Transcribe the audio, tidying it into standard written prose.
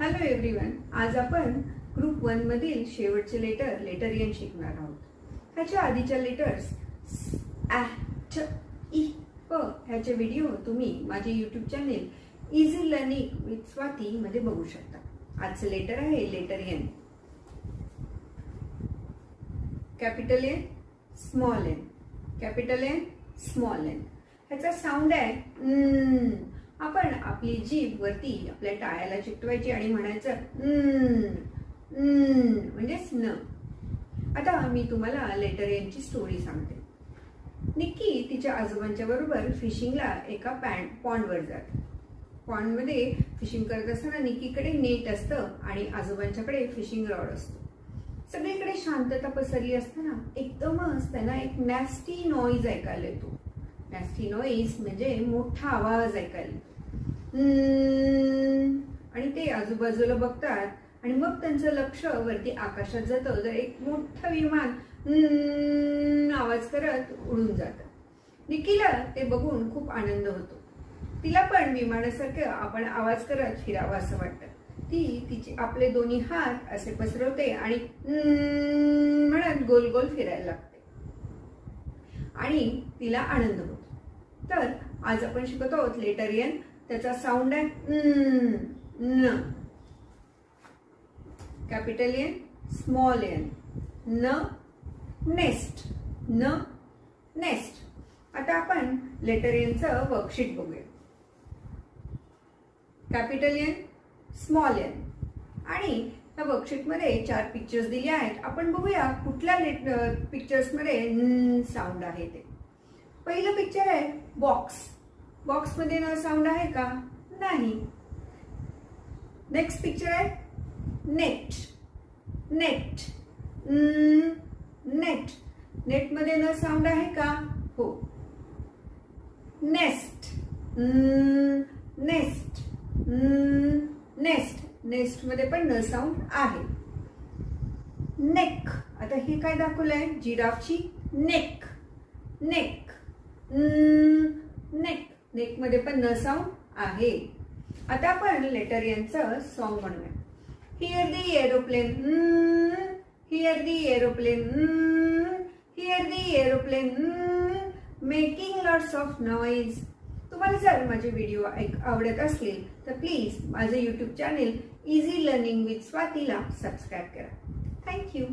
Hello everyone, आज आपण group 1 मधील शेवटचे लेटर एन शिकणार आहोत. ह्याच्या आधीच्या लेटर्स ä, च, इ, प ह्याचे व्हिडिओ तुम्ही माझे YouTube channel easy learning with Swati मध्ये बघू शकता. आजचं लेटर आहे letter N. Capital N, small N, capital N, small N. ह्याचा साऊंड आहे आपण आपली जीभ वरती आपल्या टाळ्याला चिकटवायची आणि म्हणायचं म्हणजेच न. आता मी तुम्हाला लेटर एनची स्टोरी सांगते. निक्की तिच्या आजोबांच्या बरोबर फिशिंगला एका पॉन्डवर जाते. पॉन्डमध्ये फिशिंग करत असताना निक्कीकडे नेट असतं आणि आजोबांच्याकडे फिशिंग रॉड असतो. सगळीकडे शांतता पसरली असताना एकदमच त्यांना एक नॅस्टी नॉईज ऐकायला येतो. नॅस्टी नॉईज म्हणजे मोठा आवाज ऐकायला येतो. आणि ते आजूबाजूला बघतात आणि मग त्यांचं लक्ष वरती आकाशात जातं. तर एक मोठं विमान आवाज करत उडून जातं. निक्कीला ते बघून खूप आनंद होतो. तिला पण विमानासारखं आपण आवाज करत फिरावं असं वाटतं. ती तिचे आपले दोन्ही हात असे पसरवते आणि म्हणत गोल गोल फिरायला लागते आणि तिला आनंद होतो. तर आज आपण शिकत आहोत लेटर एन. त्याचा साऊंड आहे न. कॅपिटल एन, स्मॉल एन, न, नेस्ट, न, नेस्ट. आता आपण लेटर एनचं वर्कशीट बघूया. कॅपिटल एन, स्मॉल एन आणि या वर्कशीटमध्ये 4 पिक्चर्स दिले आहेत. आपण बघूया कुठल्या पिक्चर्समध्ये साऊंड आहे ते. पहिलं पिक्चर आहे बॉक्स. बॉक्स मध्ये न साऊंड आहे का? नाही. नेक्स्ट पिक्चर आहे नेट. Net, net. नेट मध्ये न साऊंड आहे का? हो. Nest, nest, nest. नेस्ट मध्ये पण न साऊंड आहे. नेक. आता हे काय दाखवलंय? जिराफची नेक. Neck, neck. नेक मध्ये पण न साऊंड आहे. आता आपण लेटर एनचं सॉन्ग म्हणूया. Here the aeroplane, here the aeroplane, here the aeroplane, making lots of noise. तुम्हाला जर माझे व्हिडिओ आवडत असतील तर प्लीज माझे YouTube channel easy learning with स्वातीला सबस्क्राईब करा. थँक्यू.